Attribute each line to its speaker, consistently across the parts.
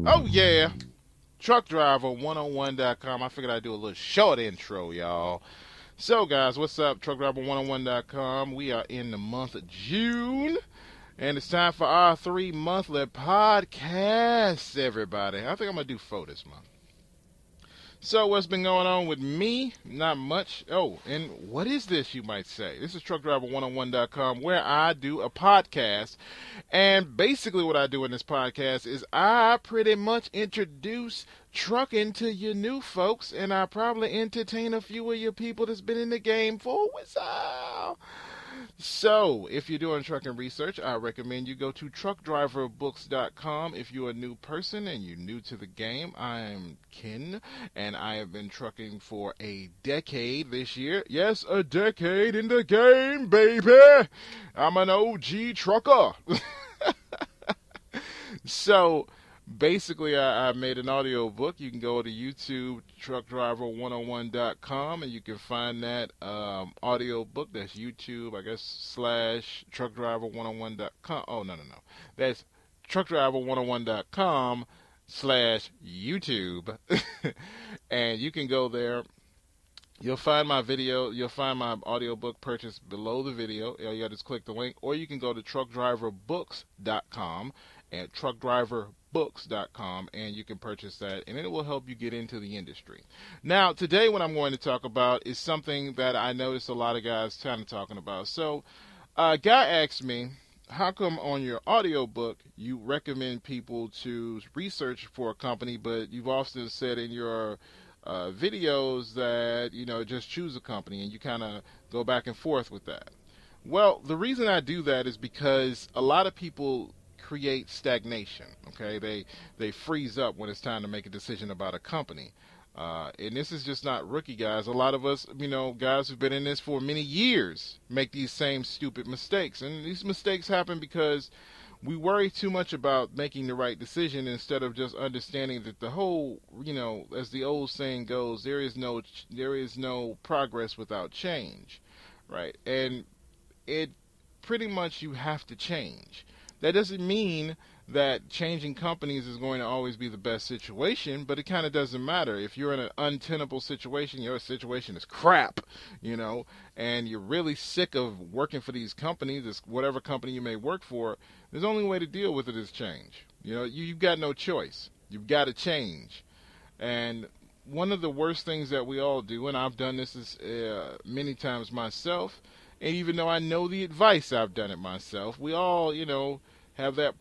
Speaker 1: Oh yeah, truckdriver101.com. I figured I'd do a little short intro, y'all. So guys, what's up? Truckdriver101.com. We are in the month of June, and it's time for our 3 monthly podcasts, everybody. I think I'm gonna do 4 this month. So what's been going on with me? Not much. Oh, and what is this, you might say? This is truckdriver101.com, where I do a podcast. And basically what I do in this podcast is I pretty much introduce trucking to you new folks, and I probably entertain a few of your people that's been in the game for a while. So, if you're doing trucking research, I recommend you go to truckdriverbooks.com. If you're a new person and you're new to the game, I'm Ken, and I have been trucking for a decade this year. Yes, a decade in the game, baby! I'm an OG trucker. So, basically, I made an audio book. You can go to YouTube, truckdriver101.com, and you can find that audio book. That's YouTube, I guess, slash truckdriver101.com. Oh, no. That's truckdriver101.com slash YouTube. And you can go there. You'll find my video, you'll find my audiobook purchase below the video. All you got to just click the link, or you can go to truckdriverbooks.com at truckdriverbooks.com, and you can purchase that, and it will help you get into the industry. Now, today what I'm going to talk about is something that I noticed a lot of guys kind of talking about. So, a guy asked me, how come on your audiobook you recommend people to research for a company, but you've often said in your videos that, just choose a company, and you kind of go back and forth with that? Well, the reason I do that is because a lot of people create stagnation. Okay, they freeze up when it's time to make a decision about a company. And this is just not rookie guys. A lot of us, guys who've been in this for many years make these same stupid mistakes. And these mistakes happen because we worry too much about making the right decision instead of just understanding that the whole, as the old saying goes, there is no progress without change, right? And it pretty much, you have to change. That doesn't mean that changing companies is going to always be the best situation, but it kind of doesn't matter. If you're in an untenable situation, your situation is crap, and you're really sick of working for these companies, whatever company you may work for, there's only way to deal with it is change. You've got no choice. You've got to change. And one of the worst things that we all do, and I've done this many times myself, and even though I know the advice, I've done it myself, we all, have that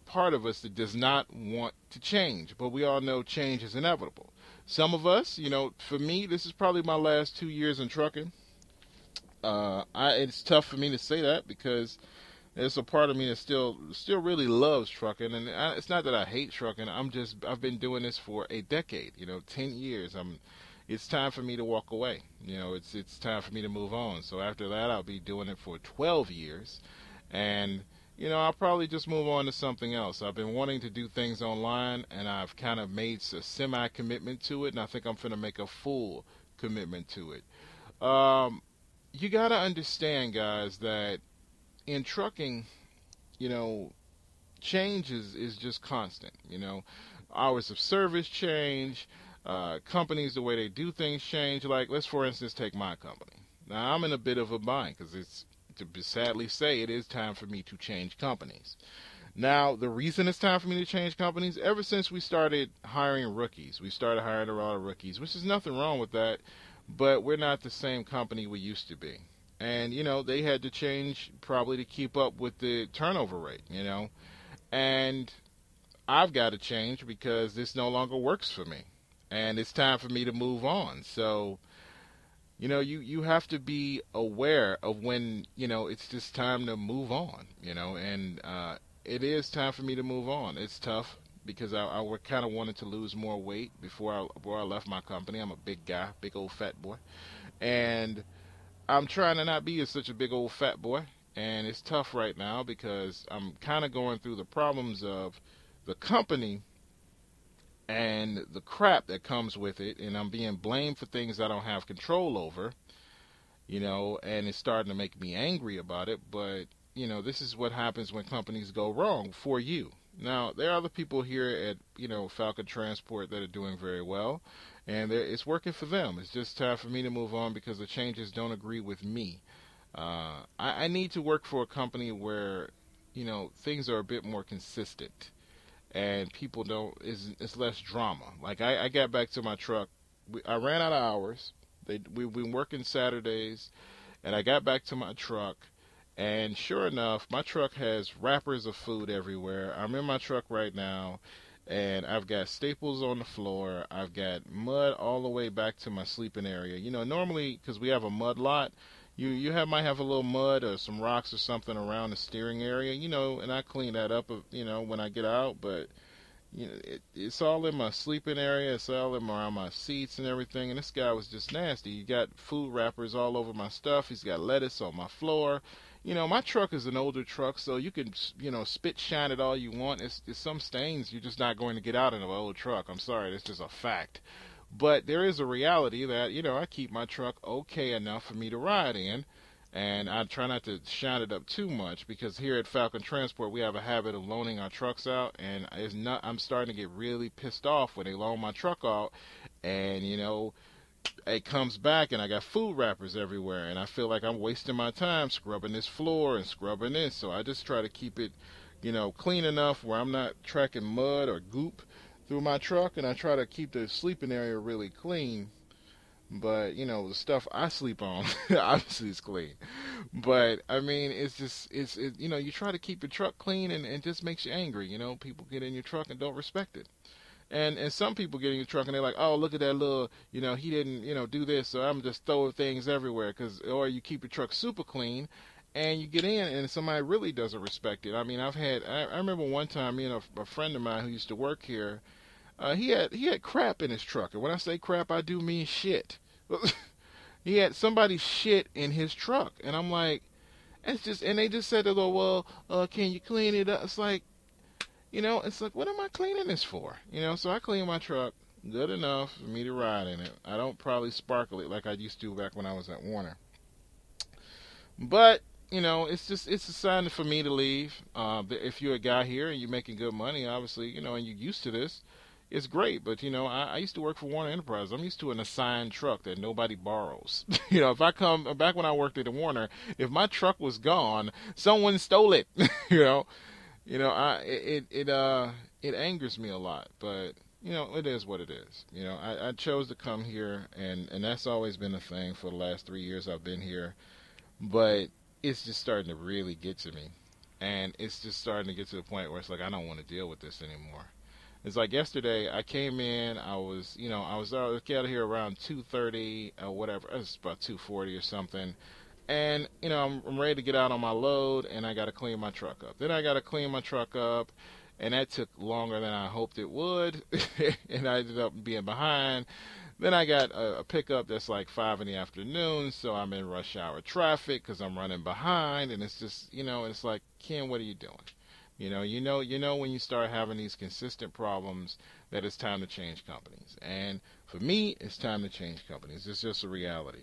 Speaker 1: part of us that does not want to change. But we all know change is inevitable. Some of us, for me, this is probably my last 2 years in trucking. It's tough for me to say that because there's a part of me that still really loves trucking. And it's not that I hate trucking. I've been doing this for a decade, 10 years. It's time for me to walk away. It's time for me to move on. So after that, I'll be doing it for 12 years. And I'll probably just move on to something else. I've been wanting to do things online, and I've kind of made a semi-commitment to it, and I think I'm going to make a full commitment to it. You got to understand, guys, that in trucking, change is just constant. Hours of service change, companies, the way they do things change. Like, let's, for instance, take my company. Now, I'm in a bit of a bind because it's, to sadly say, it is time for me to change companies. Now, the reason it's time for me to change companies, ever since we started hiring rookies, we started hiring a lot of rookies, which is nothing wrong with that, but we're not the same company we used to be. And, they had to change probably to keep up with the turnover rate, and I've got to change because this no longer works for me, and it's time for me to move on. So, you have to be aware of when, it's just time to move on, and it is time for me to move on. It's tough because I kind of wanted to lose more weight before I left my company. I'm a big guy, big old fat boy, and I'm trying to not be such a big old fat boy, and it's tough right now because I'm kind of going through the problems of the company and the crap that comes with it, and I'm being blamed for things I don't have control over, and it's starting to make me angry about it. But, this is what happens when companies go wrong for you. Now, there are other people here at, Falcon Transport that are doing very well, and it's working for them. It's just time for me to move on because the changes don't agree with me. I need to work for a company where, things are a bit more consistent and people don't, it's less drama. Like I got back to my truck. I ran out of hours. We've been working Saturdays, and I got back to my truck, and sure enough, my truck has wrappers of food everywhere. I'm in my truck right now, and I've got staples on the floor. I've got mud all the way back to my sleeping area. Normally, because we have a mud lot, might have a little mud or some rocks or something around the steering area, and I clean that up, when I get out. But it's all in my sleeping area. It's all around my seats and everything. And this guy was just nasty. He got food wrappers all over my stuff. He's got lettuce on my floor. My truck is an older truck, so you can, spit shine it all you want. It's some stains you're just not going to get out in an old truck. I'm sorry, that's just a fact. But there is a reality that, I keep my truck okay enough for me to ride in. And I try not to shine it up too much because here at Falcon Transport we have a habit of loaning our trucks out, and I'm starting to get really pissed off when they loan my truck out, and it comes back and I got food wrappers everywhere, and I feel like I'm wasting my time scrubbing this floor and scrubbing this. So I just try to keep it, clean enough where I'm not tracking mud or goop through my truck, and I try to keep the sleeping area really clean. But the stuff I sleep on obviously is clean. But I mean, it's just you try to keep your truck clean, and it just makes you angry. People get in your truck and don't respect it. And some people get in your truck and they're like, oh, look at that little, he didn't, do this, so I'm just throwing things everywhere. Or you keep your truck super clean, and you get in and somebody really doesn't respect it. I mean, I remember one time, a friend of mine who used to work here, he had crap in his truck. And when I say crap, I do mean shit. He had somebody's shit in his truck. And I'm like, and they just said, well, can you clean it up? It's like, what am I cleaning this for? So I clean my truck good enough for me to ride in it. I don't probably sparkle it like I used to back when I was at Warner. But, it's a sign for me to leave. If you're a guy here and you're making good money, obviously, and you're used to this, it's great. But, I used to work for Warner Enterprise. I'm used to an assigned truck that nobody borrows. If I come back when I worked at Warner, if my truck was gone, someone stole it. It angers me a lot, but it is what it is. I chose to come here, and that's always been a thing for the last 3 years I've been here. But it's just starting to really get to me, and it's just starting to get to the point where it's like I don't want to deal with this anymore. It's like yesterday I came in, I was out of here around 2:30 or whatever. It was about 2:40 or something. And, I'm ready to get out on my load, and I got to clean my truck up. Then I got to clean my truck up, and that took longer than I hoped it would, and I ended up being behind. Then I got a pickup that's like 5 in the afternoon, so I'm in rush hour traffic because I'm running behind, and it's just, it's like, Ken, what are you doing? When you start having these consistent problems that it's time to change companies. And for me, it's time to change companies. It's just a reality.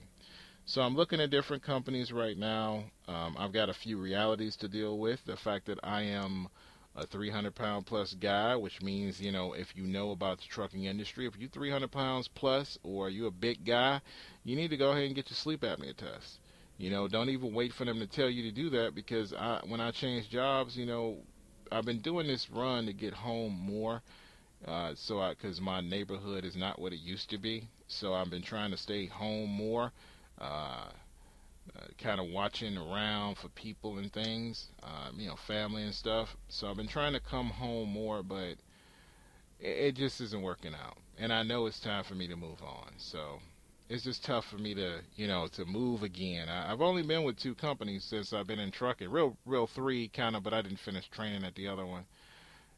Speaker 1: So I'm looking at different companies right now. I've got a few realities to deal with. The fact that I am a 300-pound plus guy, which means, if you know about the trucking industry, if you're 300 pounds plus or you're a big guy, you need to go ahead and get your sleep apnea test. Don't even wait for them to tell you to do that, because when I change jobs, I've been doing this run to get home more. Because my neighborhood is not what it used to be. So I've been trying to stay home more. Kind of watching around for people and things, family and stuff. So I've been trying to come home more, but it just isn't working out. And I know it's time for me to move on. So it's just tough for me to, to move again. I've only been with 2 companies since I've been in trucking, real 3 kind of, but I didn't finish training at the other one.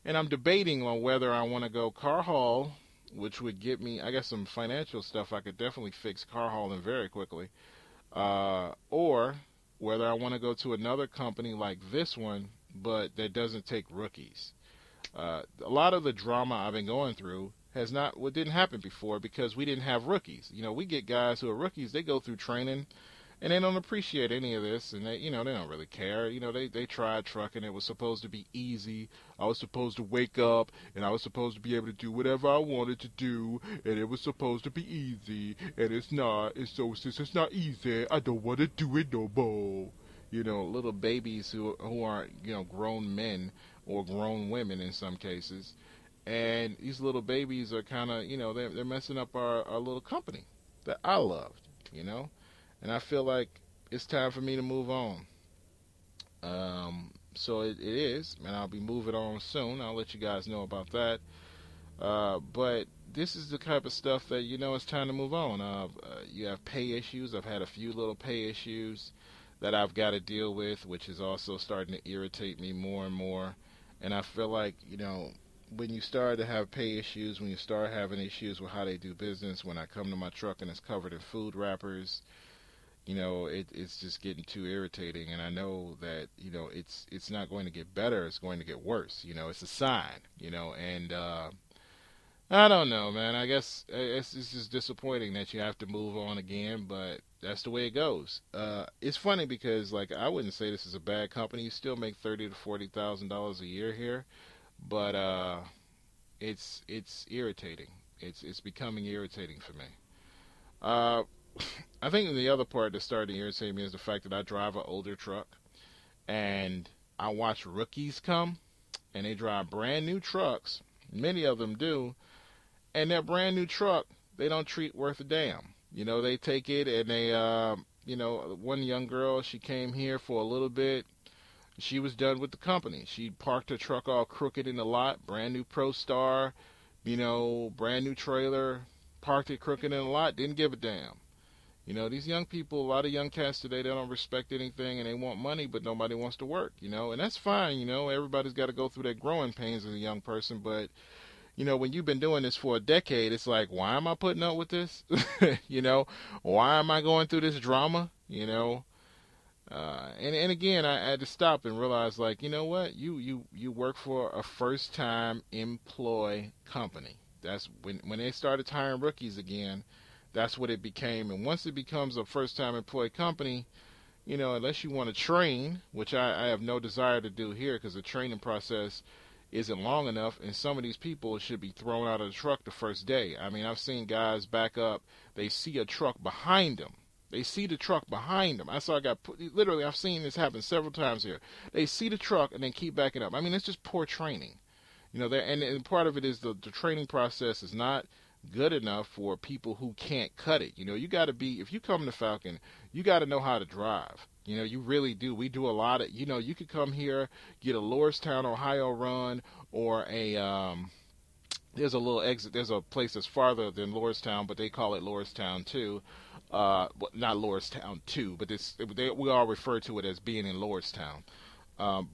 Speaker 1: And I'm debating on whether I want to go car haul, which would get me, I got some financial stuff I could definitely fix car hauling very quickly, or whether I want to go to another company like this one, but that doesn't take rookies. A lot of the drama I've been going through didn't happen before because we didn't have rookies. We get guys who are rookies, they go through training, and they don't appreciate any of this, and they don't really care. They tried trucking. It was supposed to be easy. I was supposed to wake up, and I was supposed to be able to do whatever I wanted to do, and it was supposed to be easy, and it's not. And so since it's not easy, I don't want to do it no more. Little babies who aren't grown men or grown women in some cases, and these little babies are kind of they're messing up our little company that I loved, and I feel like it's time for me to move on. So it is, and I'll be moving on soon. I'll let you guys know about that. But this is the type of stuff that it's time to move on. You have pay issues. I've had a few little pay issues that I've got to deal with, which is also starting to irritate me more and more. And I feel like when you start to have pay issues, when you start having issues with how they do business, when I come to my truck and it's covered in food wrappers, it's just getting too irritating. And I know that it's not going to get better, it's going to get worse. It's a sign. And I don't know, man. I guess it's just disappointing that you have to move on again, but that's the way it goes. It's funny because, like, I wouldn't say this is a bad company. You still make $30,000 to $40,000 a year here, but it's irritating. It's becoming irritating for me. Uh, I think the other part that started to irritate me is the fact that I drive an older truck, and I watch rookies come, and they drive brand new trucks. Many of them do, and their brand new truck, they don't treat worth a damn. They take it and they, one young girl, she came here for a little bit. She was done with the company. She parked her truck all crooked in the lot, brand new ProStar, brand new trailer, parked it crooked in the lot, didn't give a damn. These young people, a lot of young cats today, they don't respect anything and they want money, but nobody wants to work, and that's fine, everybody's got to go through their growing pains as a young person, but when you've been doing this for a decade, it's like, why am I putting up with this? Why am I going through this drama? And again, I had to stop and realize, like, you know what? You work for a first-time employee company. That's when they started hiring rookies again, that's what it became. And once it becomes a first-time employee company, unless you want to train, which I have no desire to do here because the training process isn't long enough, and some of these people should be thrown out of the truck the first day. I mean, I've seen guys back up, they see a truck behind them. They see the truck behind them. Literally, I've seen this happen several times here. They see the truck and then keep backing up. I mean, it's just poor training. And part of it is the training process is not good enough for people who can't cut it. You got to be, if you come to Falcon, you got to know how to drive. You really do. We do a lot of, you could come here, get a Lordstown, Ohio run, or there's a little exit. There's a place that's farther than Lordstown, but they call it Lordstown 2. Well, not Lordstown 2, but we all refer to it as being in Lordstown.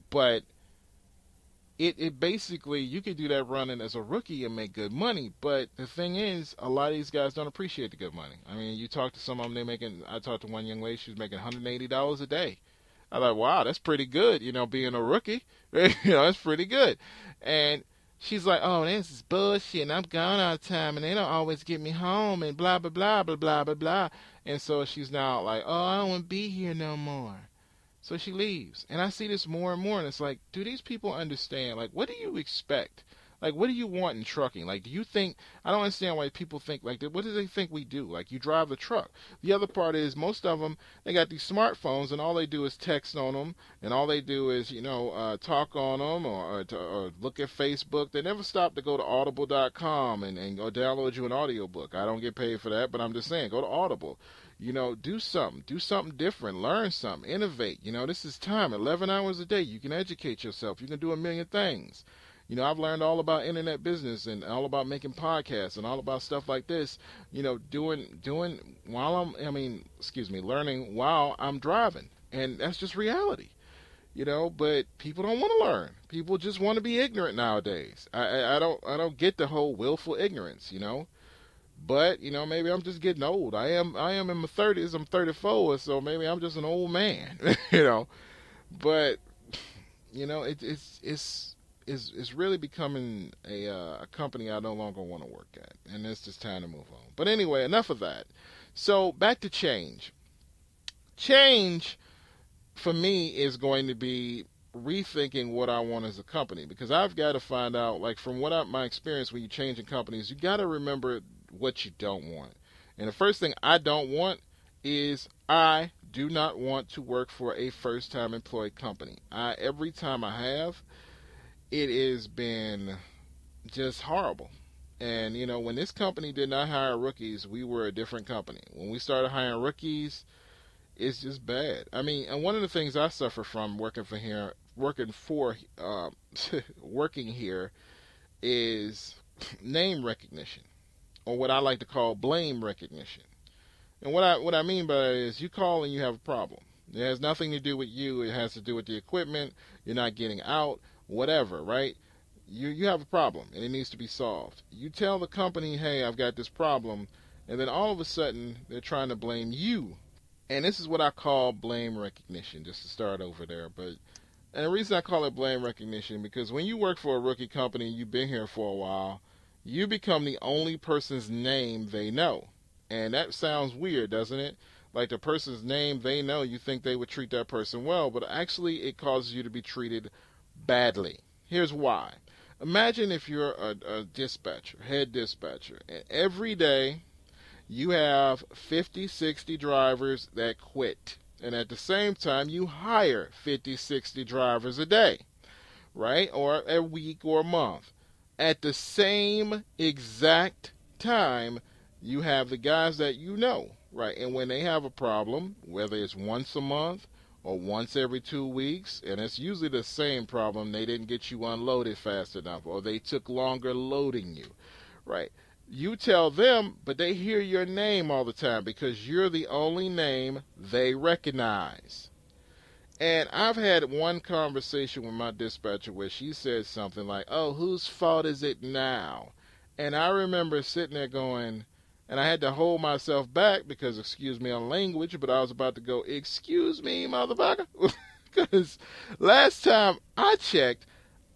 Speaker 1: But it basically, you could do that running as a rookie and make good money, but the thing is, a lot of these guys don't appreciate the good money. I mean, you talk to some of them, I talked to one young lady, she was making $180 a day. I thought, wow, that's pretty good, being a rookie. That's pretty good. And she's like, oh, this is bullshit, and I'm gone all the time, and they don't always get me home, and blah, blah, blah, blah, blah, blah, blah. And so she's now like, oh, I don't want to be here no more. So she leaves. And I see this more and more, and it's like, do these people understand? Like, what do you expect? Like, what do you want in trucking? Like, do you think, I don't understand why people think, like, what do they think we do? Like, you drive the truck. The other part is, most of them, they got these smartphones, and all they do is text on them, and all they do is, talk on them, or look at Facebook. They never stop to go to audible.com and go download you an audiobook. I don't get paid for that, but I'm just saying, go to Audible. Do something different, learn something, innovate. This is time, 11 hours a day. You can educate yourself. You can do a million things. I've learned all about internet business and all about making podcasts and all about stuff like this, learning while I'm driving. And that's just reality, but people don't want to learn. People just want to be ignorant nowadays. I don't get the whole willful ignorance, But, maybe I'm just getting old. I am in my 30s. I'm 34, so maybe I'm just an old man, But, it's really becoming a company I no longer want to work at. And it's just time to move on. But anyway, enough of that. So, back to change. Change for me is going to be rethinking what I want as a company, because I've got to find out, like from my experience, when you change in companies, you got to remember what you don't want. And the first thing I don't want is I do not want to work for a first-time employed company. Every time I have, it has been just horrible. And when this company did not hire rookies, we were a different company. When we started hiring rookies, it's just bad. I mean, and one of the things I suffer from working here is name recognition, or what I like to call blame recognition. And what I mean by that is, you call and you have a problem. It has nothing to do with you. It has to do with the equipment. You're not getting out, whatever, right? You have a problem and it needs to be solved. You tell the company, hey, I've got this problem, and then all of a sudden they're trying to blame you. And this is what I call blame recognition, just to start over there. And the reason I call it blame recognition, because when you work for a rookie company, you've been here for a while, you become the only person's name they know. And that sounds weird, doesn't it? Like the person's name they know, you think they would treat that person well, but actually it causes you to be treated badly. Here's why. Imagine if you're a dispatcher, head dispatcher, and every day you have 50, 60 drivers that quit. And at the same time, you hire 50, 60 drivers a day, right? Or a week or a month. At the same exact time, you have the guys that you know, right? And when they have a problem, whether it's once a month or once every 2 weeks, and it's usually the same problem, they didn't get you unloaded fast enough, or they took longer loading you, right? You tell them, but they hear your name all the time because you're the only name they recognize. And I've had one conversation with my dispatcher where she said something like, oh, whose fault is it now? And I remember sitting there going, and I had to hold myself back because, excuse me on language, but I was about to go, excuse me, motherfucker. Because last time I checked,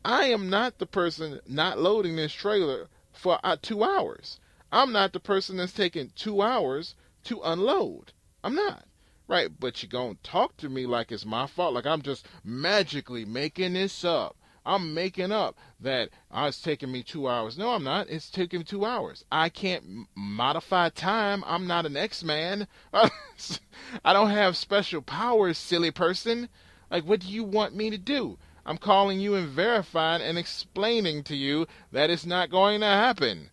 Speaker 1: I am not the person not loading this trailer for 2 hours. I'm not the person that's taking 2 hours to unload. I'm not. Right? But you're going to talk to me like it's my fault, like I'm just magically making this up. I'm making up that it's taking me 2 hours. No, I'm not. It's taking 2 hours. I can't modify time. I'm not an X-Man. I don't have special powers, silly person. Like, what do you want me to do? I'm calling you and verifying and explaining to you that it's not going to happen.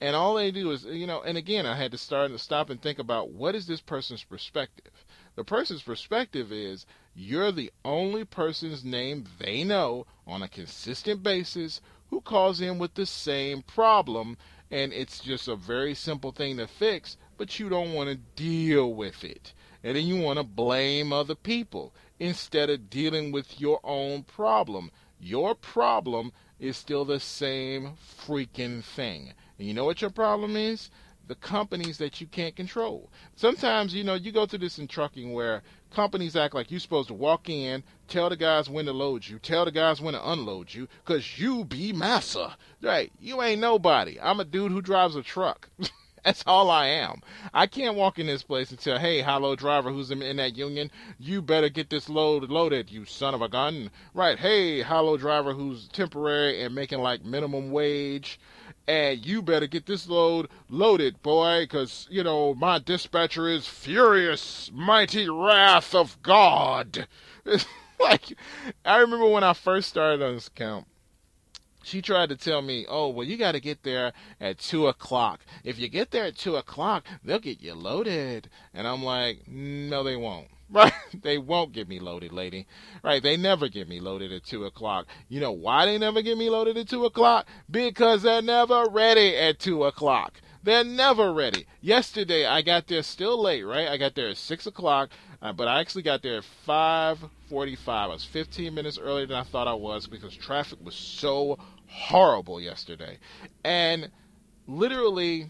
Speaker 1: And all they do is, and again, I had to stop and think about, what is this person's perspective? The person's perspective is, you're the only person's name they know on a consistent basis who calls in with the same problem, and it's just a very simple thing to fix, but you don't want to deal with it. And then you want to blame other people instead of dealing with your own problem. Your problem is still the same freaking thing. And you know what your problem is? The companies that you can't control. Sometimes, you go through this in trucking where companies act like you're supposed to walk in, tell the guys when to load you, tell the guys when to unload you, because you be massa. Right? You ain't nobody. I'm a dude who drives a truck. That's all I am. I can't walk in this place and tell, hey, hello, driver who's in that union, you better get this load loaded, you son of a gun. Right, hey, hello, driver who's temporary and making like minimum wage, and you better get this load loaded, boy, because, my dispatcher is furious, mighty wrath of God. Like, I remember when I first started on this account, she tried to tell me, oh, well, you got to get there at 2 o'clock. If you get there at 2 o'clock, they'll get you loaded. And I'm like, no, they won't. Right? They won't get me loaded, lady. Right? They never get me loaded at 2 o'clock. You know why they never get me loaded at 2 o'clock? Because they're never ready at 2 o'clock. They're never ready. Yesterday, I got there still late, right? I got there at 6 o'clock, but I actually got there at 5:45. I was 15 minutes earlier than I thought I was because traffic was so horrible yesterday. And literally,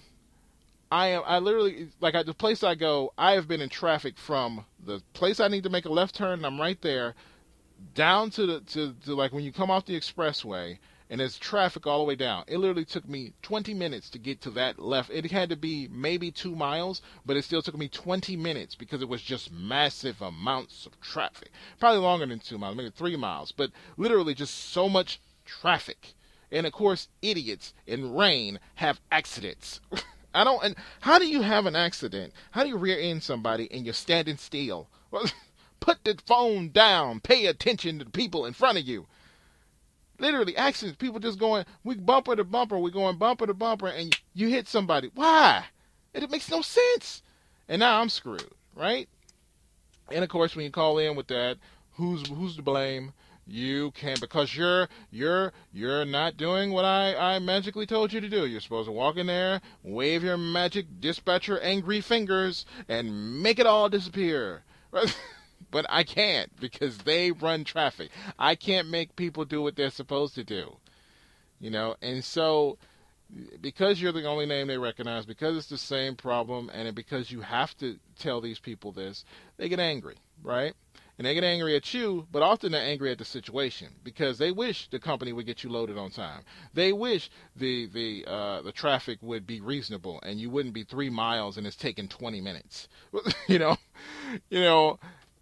Speaker 1: the place I go, I have been in traffic from the place I need to make a left turn, and I'm right there, down to like when you come off the expressway, and there's traffic all the way down. It literally took me 20 minutes to get to that left. It had to be maybe 2 miles, but it still took me 20 minutes because it was just massive amounts of traffic. Probably longer than 2 miles, maybe 3 miles, but literally just so much traffic. And of course, idiots in rain have accidents. I don't. And how do you have an accident? How do you rear end somebody and you're standing still? Put the phone down. Pay attention to the people in front of you. Literally, accidents. People just going, we bumper to bumper. We're going bumper to bumper, and you hit somebody. Why? It makes no sense. And now I'm screwed, right? And of course, when you call in with that, who's to blame? You can't, because you're not doing what I magically told you to do. You're supposed to walk in there, wave your magic dispatcher angry fingers, and make it all disappear. But I can't, because they run traffic. I can't make people do what they're supposed to do. And so because you're the only name they recognize, because it's the same problem, and because you have to tell these people this, they get angry, right? And they get angry at you, but often they're angry at the situation because they wish the company would get you loaded on time. They wish the traffic would be reasonable and you wouldn't be 3 miles and it's taking 20 minutes. But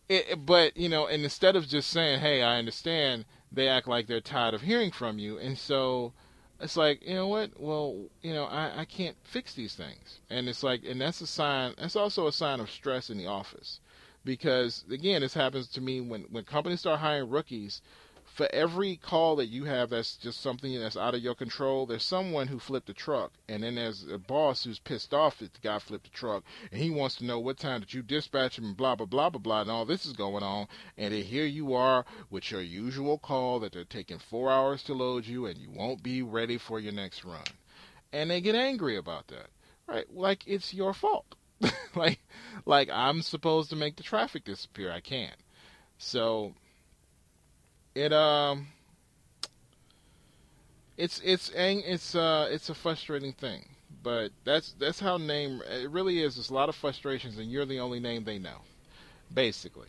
Speaker 1: and instead of just saying, "Hey, I understand," they act like they're tired of hearing from you, and so it's like, you know what? Well, I can't fix these things, and it's like, and that's a sign. That's also a sign of stress in the office. Because, again, this happens to me when companies start hiring rookies. For every call that you have that's just something that's out of your control, there's someone who flipped a truck. And then there's a boss who's pissed off that the guy flipped the truck. And he wants to know what time did you dispatch him and blah, blah, blah, blah, blah. And all this is going on. And then here you are with your usual call that they're taking 4 hours to load you and you won't be ready for your next run. And they get angry about that. Right? Like it's your fault. like I'm supposed to make the traffic disappear. I can't. So it's a frustrating thing. But that's how it really is. There's a lot of frustrations, and you're the only name they know, basically.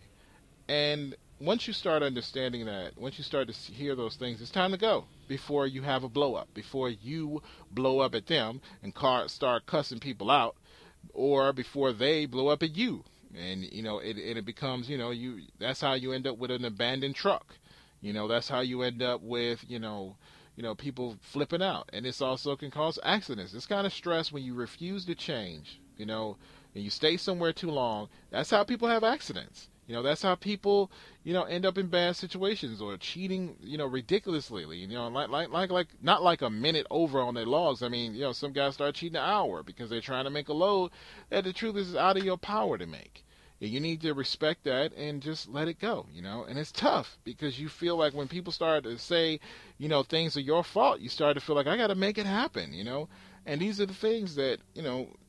Speaker 1: And once you start understanding that, once you start to hear those things, it's time to go before you have a blow up, before you blow up at them and start cussing people out. Or before they blow up at you, and it becomes that's how you end up with an abandoned truck. That's how you end up with people flipping out, and this also can cause accidents. This kind of stress when you refuse to change, and you stay somewhere too long. That's how people have accidents. That's how people end up in bad situations or cheating ridiculously. Like not like a minute over on their logs. I mean, some guys start cheating an hour because they're trying to make a load that the truth is out of your power to make. And you need to respect that and just let it go. And it's tough because you feel like when people start to say things are your fault, you start to feel like I got to make it happen. And these are the things that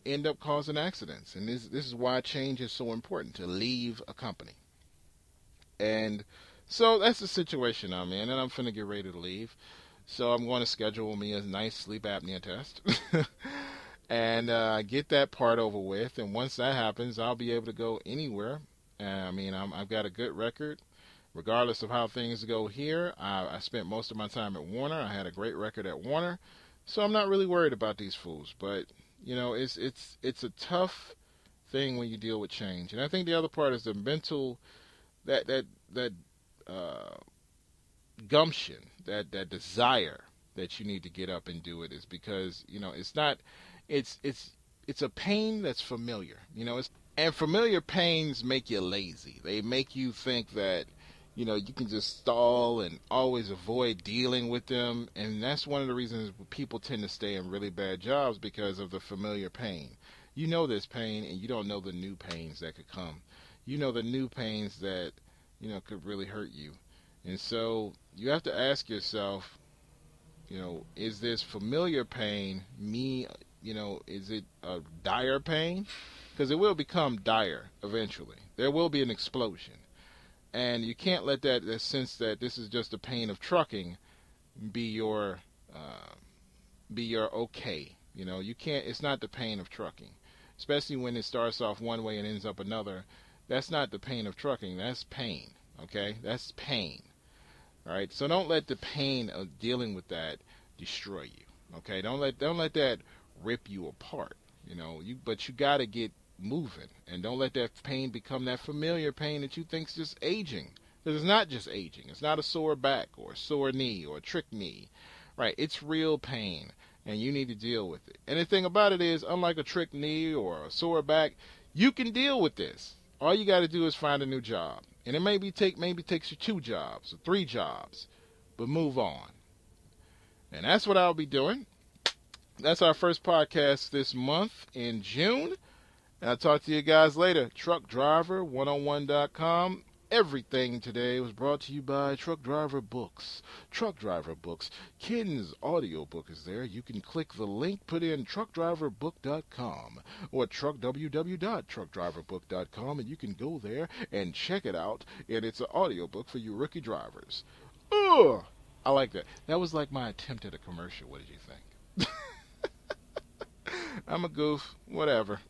Speaker 1: end up causing accidents. And this is why change is so important, to leave a company. And so that's the situation I'm in, and I'm finna get ready to leave. So I'm going to schedule me a nice sleep apnea test and get that part over with. And once that happens, I'll be able to go anywhere. I've got a good record. Regardless of how things go here, I spent most of my time at Warner. I had a great record at Warner. So I'm not really worried about these fools, but it's a tough thing when you deal with change. And I think the other part is the mental, that gumption, that desire that you need to get up and do it, is because it's a pain that's familiar. And familiar pains make you lazy. They make you think that you can just stall and always avoid dealing with them. And that's one of the reasons people tend to stay in really bad jobs, because of the familiar pain. There's pain, and you don't know the new pains that could come. The new pains that, could really hurt you. And so you have to ask yourself, is this familiar pain is it a dire pain? Because it will become dire eventually. There will be an explosion. And you can't let that sense that this is just the pain of trucking be your okay. You can't. It's not the pain of trucking, especially when it starts off one way and ends up another. That's not the pain of trucking. That's pain. Okay, that's pain. All right, so don't let the pain of dealing with that destroy you. Okay, don't let that rip you apart. But you got to get moving, and don't let that pain become that familiar pain that you think's just aging. Because it's not just aging. It's not a sore back or a sore knee or a trick knee, right? It's real pain, and you need to deal with it. And the thing about it is, unlike a trick knee or a sore back, you can deal with this. All you got to do is find a new job, and it maybe takes you 2 jobs or 3 jobs, but move on. And that's what I'll be doing. That's our first podcast this month in June. And I'll talk to you guys later. TruckDriver101.com. Everything today was brought to you by Truck Driver Books. Truck Driver Books. Ken's audiobook is there. You can click the link, put in truckdriverbook.com or www.truckdriverbook.com, and you can go there and check it out. And it's an audiobook for you rookie drivers. Ugh! I like that. That was like my attempt at a commercial. What did you think? I'm a goof. Whatever.